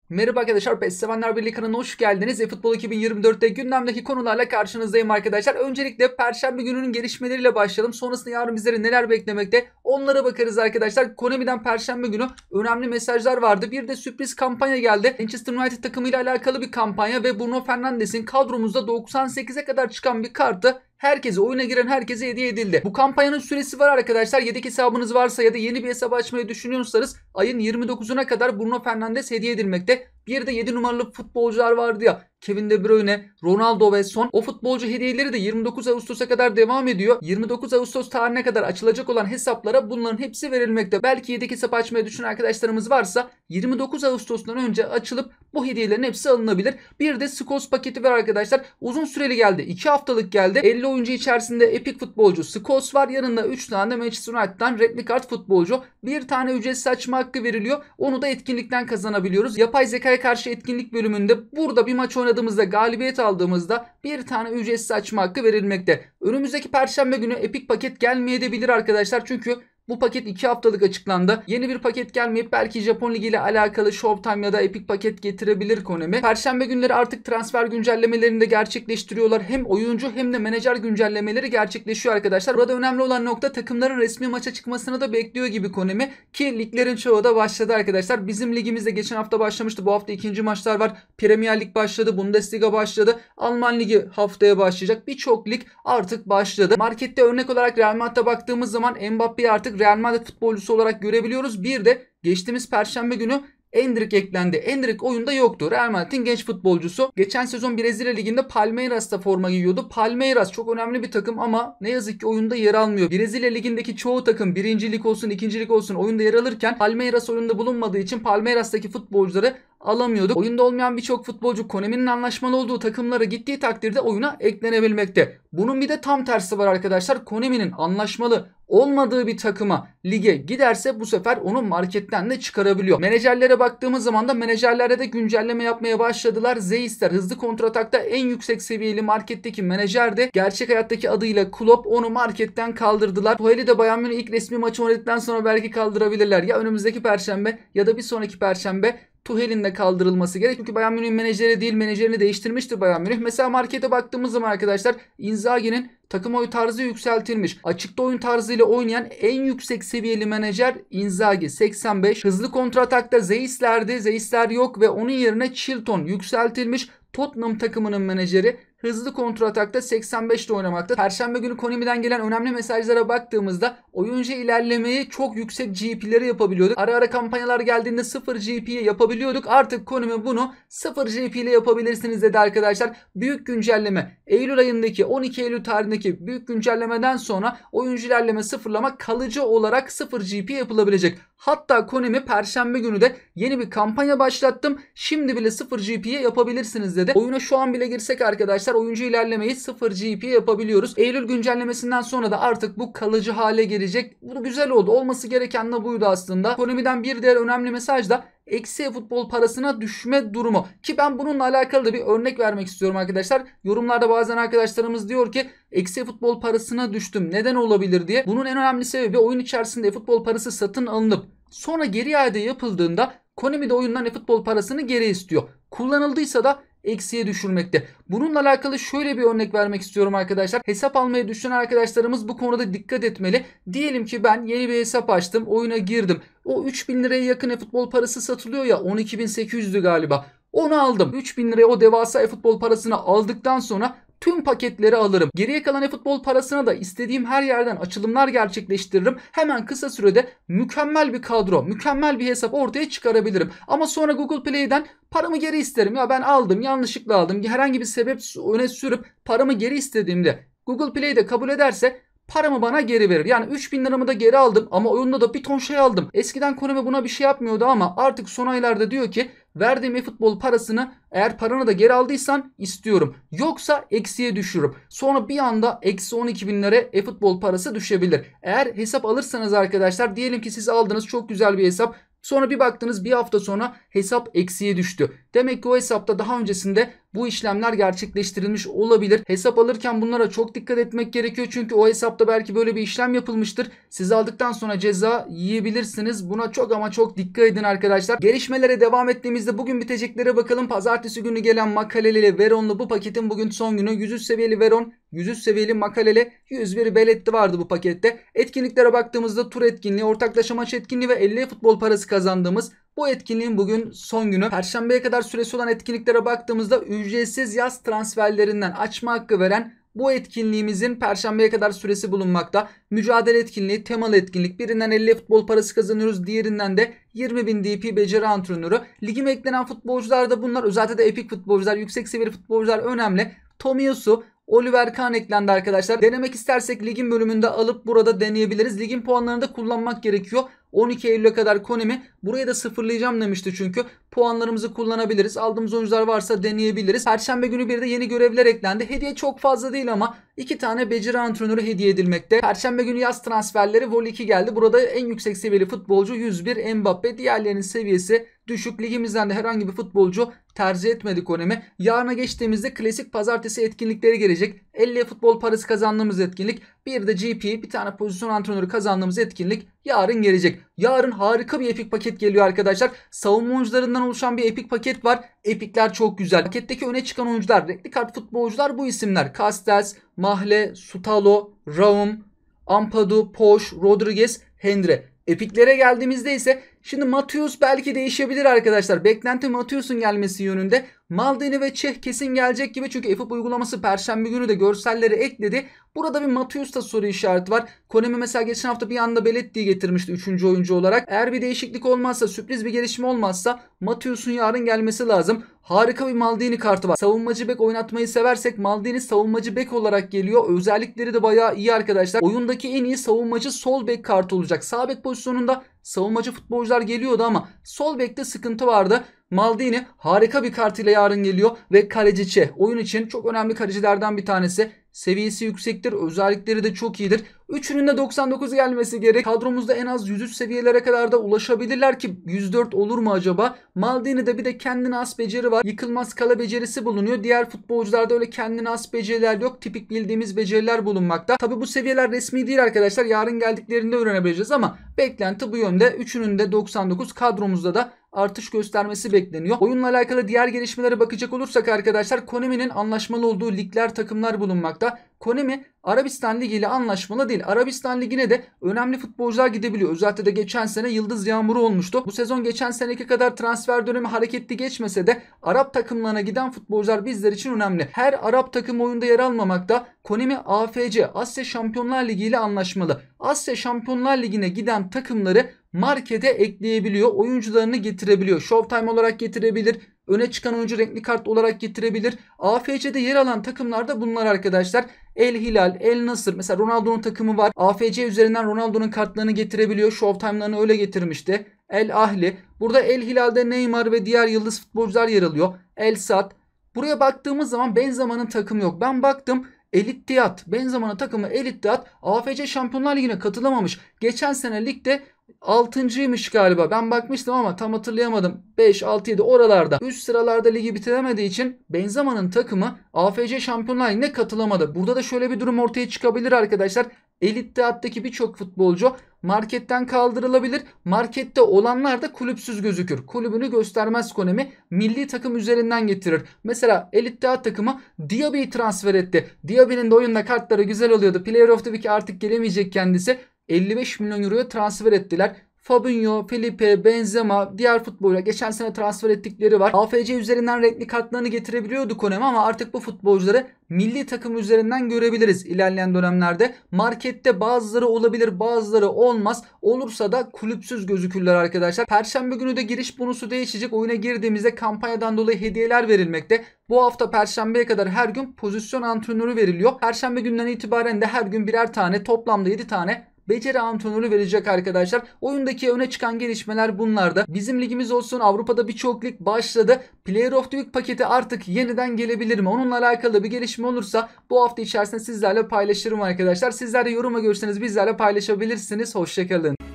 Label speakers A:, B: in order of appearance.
A: Merhaba arkadaşlar, PES Sevenler Birliği kanalına hoş geldiniz. eFootball 2024'te gündemdeki konularla karşınızdayım arkadaşlar. Öncelikle Perşembe gününün gelişmeleriyle başlayalım. Sonrasında yarın bizleri neler beklemekte onlara bakarız arkadaşlar. Konami'den Perşembe günü önemli mesajlar vardı. Bir de sürpriz kampanya geldi. Manchester United takımıyla alakalı bir kampanya ve Bruno Fernandes'in kadromuzda 98'e kadar çıkan bir kartı herkese, oyuna giren herkese hediye edildi. Bu kampanyanın süresi var arkadaşlar. Yedek hesabınız varsa ya da yeni bir hesap açmayı düşünüyorsanız ayın 29'una kadar Bruno Fernandes hediye edilmekte. Bir de 7 numaralı futbolcular vardı ya, Kevin De Bruyne, Ronaldo ve Son. O futbolcu hediyeleri de 29 Ağustos'a kadar devam ediyor. 29 Ağustos tarihine kadar açılacak olan hesaplara bunların hepsi verilmekte. Belki yedek hesap açmayı düşünen arkadaşlarımız varsa 29 Ağustos'tan önce açılıp bu hediyelerin hepsi alınabilir. Bir de Scholes paketi var arkadaşlar. Uzun süreli geldi. 2 haftalık geldi. 50 oyuncu içerisinde epik futbolcu Scholes var. Yanında 3 tane de Manchester United'dan Redmi Kart futbolcu. Bir tane ücretsiz açma hakkı veriliyor. Onu da etkinlikten kazanabiliyoruz. Yapay zekaya karşı etkinlik bölümünde burada bir maç oynadığımızda, galibiyet aldığımızda bir tane ücretsiz açma hakkı verilmekte. Önümüzdeki Perşembe günü epik paket gelmeyebilir arkadaşlar. Çünkü bu paket 2 haftalık açıklandı. Yeni bir paket gelmeyip belki Japon Ligi ile alakalı Showtime ya da Epic paket getirebilir Konami. Perşembe günleri artık transfer güncellemelerini de gerçekleştiriyorlar. Hem oyuncu hem de menajer güncellemeleri gerçekleşiyor arkadaşlar. Burada önemli olan nokta, takımların resmi maça çıkmasını da bekliyor gibi Konami. Ki liglerin çoğu da başladı arkadaşlar. Bizim ligimizde geçen hafta başlamıştı. Bu hafta ikinci maçlar var. Premier Lig başladı. Bundesliga başladı. Alman Ligi haftaya başlayacak. Birçok lig artık başladı. Markette örnek olarak Real Madrid'e baktığımız zaman Mbappe'yi artık Real Madrid futbolcusu olarak görebiliyoruz. Bir de geçtiğimiz Perşembe günü Endrick eklendi. Endrick oyunda yoktu. Real Madrid'in genç futbolcusu. Geçen sezon Brezilya Ligi'nde Palmeiras'ta forma giyiyordu. Palmeiras çok önemli bir takım ama ne yazık ki oyunda yer almıyor. Brezilya Ligi'ndeki çoğu takım birincilik olsun, ikincilik olsun oyunda yer alırken Palmeiras oyunda bulunmadığı için Palmeiras'taki futbolcuları alamıyorduk. Oyunda olmayan birçok futbolcu Konami'nin anlaşmalı olduğu takımlara gittiği takdirde oyuna eklenebilmekte. Bunun bir de tam tersi var arkadaşlar. Konami'nin anlaşmalı olmadığı bir takıma, lige giderse bu sefer onu marketten de çıkarabiliyor. Menajerlere baktığımız zaman da menajerlerde de güncelleme yapmaya başladılar. Zeissler hızlı kontratakta en yüksek seviyeli marketteki menajerdi. Gerçek hayattaki adıyla Klopp, onu marketten kaldırdılar. Tuhel'i de Bayern Münih ilk resmi maçı oynadıktan sonra belki kaldırabilirler. Ya önümüzdeki perşembe ya da bir sonraki perşembe Tuhel'in de kaldırılması gerek. Çünkü Bayern Münih menajeri değil, menajerini değiştirmiştir Bayern Münih. Mesela markete baktığımız zaman arkadaşlar Inzaghi'nin takım oyun tarzı yükseltilmiş. Açıkta oyun tarzıyla oynayan en yüksek seviyeli menajer Inzaghi 85. Hızlı kontratakta Zeissler'di. Zeissler yok ve onun yerine Chilton yükseltilmiş. Tottenham takımının menajeri hızlı kontratakta 85'te oynamakta. Perşembe günü Konami'den gelen önemli mesajlara baktığımızda oyuncu ilerlemeyi çok yüksek GP'leri yapabiliyorduk. Ara ara kampanyalar geldiğinde 0 GP'ye yapabiliyorduk. Artık Konami bunu 0 GP ile yapabilirsiniz dedi arkadaşlar. Büyük güncelleme Eylül ayındaki 12 Eylül tarihindeki büyük güncellemeden sonra oyuncu ilerleme sıfırlama kalıcı olarak 0 GP yapılabilecek. Hatta Konami Perşembe günü de yeni bir kampanya başlattım. Şimdi bile 0 GP'ye yapabilirsiniz dedi. Oyuna şu an bile girsek arkadaşlar oyuncu ilerlemeyi 0 GP yapabiliyoruz. Eylül güncellemesinden sonra da artık bu kalıcı hale gelecek. Bu güzel oldu. Olması gereken de buydu aslında. Konami'den bir diğer önemli mesaj da eksi futbol parasına düşme durumu. Ki ben bununla alakalı da bir örnek vermek istiyorum arkadaşlar. Yorumlarda bazen arkadaşlarımız diyor ki eksi futbol parasına düştüm, neden olabilir diye. Bunun en önemli sebebi oyun içerisinde futbol parası satın alınıp sonra geri iade yapıldığında Konami de oyundan futbol parasını geri istiyor. Kullanıldıysa da eksiye düşürmekte. Bununla alakalı şöyle bir örnek vermek istiyorum arkadaşlar. Hesap almayı düşünen arkadaşlarımız bu konuda dikkat etmeli. Diyelim ki ben yeni bir hesap açtım, oyuna girdim. O 3000 liraya yakın futbol parası satılıyor ya, 12.800'dü galiba. Onu aldım. 3000 liraya o devasa futbol parasını aldıktan sonra tüm paketleri alırım. Geriye kalan futbol parasına da istediğim her yerden açılımlar gerçekleştiririm. Hemen kısa sürede mükemmel bir kadro, mükemmel bir hesap ortaya çıkarabilirim. Ama sonra Google Play'den paramı geri isterim. Ya ben aldım, yanlışlıkla aldım. Herhangi bir sebep öne sürüp paramı geri istediğimde Google Play de kabul ederse paramı bana geri verir. Yani 3000 liramı da geri aldım ama oyunda da bir ton şey aldım. Eskiden Konami buna bir şey yapmıyordu ama artık son aylarda diyor ki verdiğim e-futbol parasını eğer paranı da geri aldıysan istiyorum. Yoksa eksiye düşürürüm. Sonra bir anda eksi 12 bin lira e-futbol parası düşebilir. Eğer hesap alırsanız arkadaşlar, diyelim ki siz aldınız çok güzel bir hesap. Sonra bir baktınız bir hafta sonra hesap eksiye düştü. Demek ki o hesapta daha öncesinde bu işlemler gerçekleştirilmiş olabilir. Hesap alırken bunlara çok dikkat etmek gerekiyor. Çünkü o hesapta belki böyle bir işlem yapılmıştır. Siz aldıktan sonra ceza yiyebilirsiniz. Buna çok ama çok dikkat edin arkadaşlar. Gelişmelere devam ettiğimizde bugün biteceklere bakalım. Pazartesi günü gelen Makaleli ile Veron'lu bu paketin bugün son günü. 100 seviyeli Veron, 100 seviyeli Makalele, 101 Belletti vardı bu pakette. Etkinliklere baktığımızda tur etkinliği, ortaklaşa maç etkinliği ve 50 futbol parası kazandığımız bu etkinliğin bugün son günü. Perşembeye kadar süresi olan etkinliklere baktığımızda ücretsiz yaz transferlerinden açma hakkı veren bu etkinliğimizin perşembeye kadar süresi bulunmakta. Mücadele etkinliği, temalı etkinlik. Birinden 50 futbol parası kazanıyoruz. Diğerinden de 20.000 DP beceri antrenörü. Ligime eklenen futbolcular da bunlar. Özellikle de epik futbolcular, yüksek seviyeli futbolcular önemli. Tomiyasu, Oliver Kahn eklendi arkadaşlar. Denemek istersek ligin bölümünde alıp burada deneyebiliriz. Ligin puanlarını da kullanmak gerekiyor. 12 Eylül'e kadar Konami burayı da sıfırlayacağım demişti çünkü. Puanlarımızı kullanabiliriz. Aldığımız oyuncular varsa deneyebiliriz. Perşembe günü bir de yeni görevler eklendi. Hediye çok fazla değil ama 2 tane beceri antrenörü hediye edilmekte. Perşembe günü yaz transferleri Vol 2 geldi. Burada en yüksek seviyeli futbolcu 101 Mbappe. Diğerlerinin seviyesi düşük. Ligimizden de herhangi bir futbolcu tercih etmedi Konami. Yarına geçtiğimizde klasik pazartesi etkinlikleri gelecek. 50 futbol parası kazandığımız etkinlik. Bir de GP, bir tane pozisyon antrenörü kazandığımız etkinlik yarın gelecek. Yarın harika bir epik paket geliyor arkadaşlar. Savunma oyuncularından oluşan bir epik paket var. Epikler çok güzel. Paketteki öne çıkan oyuncular, renkli kart futbolcular bu isimler. Castells, Mahle, Sutalo, Raum, Ampadu, Poş, Rodriguez, Hendre. Epiklere geldiğimizde ise şimdi Matius belki değişebilir arkadaşlar. Beklenti Matius'un gelmesi yönünde. Maldini ve Çeh kesin gelecek gibi çünkü FUP uygulaması perşembe günü de görselleri ekledi. Burada bir Matius'ta soru işareti var. Konami mesela geçen hafta bir anda Belletti'yi getirmişti 3. oyuncu olarak. Eğer bir değişiklik olmazsa, sürpriz bir gelişme olmazsa Matius'un yarın gelmesi lazım. Harika bir Maldini kartı var. Savunmacı bek oynatmayı seversek Maldini savunmacı bek olarak geliyor. Özellikleri de bayağı iyi arkadaşlar. Oyundaki en iyi savunmacı sol bek kartı olacak. Sağ bek pozisyonunda savunmacı futbolcular geliyordu ama sol bekte sıkıntı vardı. Maldini harika bir kart ile yarın geliyor ve kaleci Çeh. Oyun için çok önemli kalecilerden bir tanesi. Seviyesi yüksektir. Özellikleri de çok iyidir. Üçünün de 99 gelmesi gerek. Kadromuzda en az 103 seviyelere kadar da ulaşabilirler ki 104 olur mu acaba? Maldini'de bir de kendine has beceri var. Yıkılmaz kale becerisi bulunuyor. Diğer futbolcularda öyle kendine has beceriler yok. Tipik bildiğimiz beceriler bulunmakta. Tabi bu seviyeler resmi değil arkadaşlar. Yarın geldiklerinde öğrenebileceğiz ama beklenti bu yönde. Üçünün de 99, kadromuzda da artış göstermesi bekleniyor. Oyunla alakalı diğer gelişmelere bakacak olursak arkadaşlar Konami'nin anlaşmalı olduğu ligler, takımlar bulunmakta. Konami Arabistan Ligi ile anlaşmalı değil. Arabistan Ligi'ne de önemli futbolcular gidebiliyor. Özellikle de geçen sene yıldız yağmuru olmuştu. Bu sezon geçen seneki kadar transfer dönemi hareketli geçmese de Arap takımlarına giden futbolcular bizler için önemli. Her Arap takım oyunda yer almamakta. Konami AFC Asya Şampiyonlar Ligi ile anlaşmalı. Asya Şampiyonlar Ligi'ne giden takımları markete ekleyebiliyor. Oyuncularını getirebiliyor. Showtime olarak getirebilir. Öne çıkan oyuncu renkli kart olarak getirebilir. AFC'de yer alan takımlar da bunlar arkadaşlar. El Hilal, El Nasır. Mesela Ronaldo'nun takımı var. AFC üzerinden Ronaldo'nun kartlarını getirebiliyor. Showtime'larını öyle getirmişti. El Ahli. Burada El Hilal'de Neymar ve diğer yıldız futbolcular yer alıyor. El Sadd. Buraya baktığımız zaman Benzema'nın takımı yok. Ben baktım. El İttihad. Benzema'nın takımı El İttihad AFC Şampiyonlar Ligi'ne katılamamış. Geçen sene ligde 6.'ymış galiba. Ben bakmıştım ama tam hatırlayamadım. 5, 6, 7 oralarda. Üst sıralarda ligi bitiremediği için Benzema'nın takımı AFC Şampiyonlar Ligi'ne katılamadı. Burada da şöyle bir durum ortaya çıkabilir arkadaşlar. El İttihad'daki birçok futbolcu marketten kaldırılabilir. Markette olanlar da kulüpsüz gözükür. Kulübünü göstermez Konami. Milli takım üzerinden getirir. Mesela El İttihad takımı Diaby'i transfer etti. Diaby'nin de oyunda kartları güzel oluyordu. Player of the Week artık gelemeyecek kendisi. 55 milyon euroya transfer ettiler. Fabinho, Felipe, Benzema, diğer futbolcular geçen sene transfer ettikleri var. AFC üzerinden renkli kartlarını getirebiliyordu Konami ama artık bu futbolcuları milli takım üzerinden görebiliriz ilerleyen dönemlerde. Markette bazıları olabilir, bazıları olmaz. Olursa da kulüpsüz gözükürler arkadaşlar. Perşembe günü de giriş bonusu değişecek. Oyuna girdiğimizde kampanyadan dolayı hediyeler verilmekte. Bu hafta Perşembeye kadar her gün pozisyon antrenörü veriliyor. Perşembe günden itibaren de her gün birer tane, toplamda 7 tane beceri antrenörü verecek arkadaşlar. Oyundaki öne çıkan gelişmeler bunlarda. Bizim ligimiz olsun, Avrupa'da birçok lig başladı. Player of the Week paketi artık yeniden gelebilir mi? Onunla alakalı bir gelişme olursa bu hafta içerisinde sizlerle paylaşırım arkadaşlar. Sizler de yorum ve görüşlerinizi bizlerle paylaşabilirsiniz. Hoşçakalın.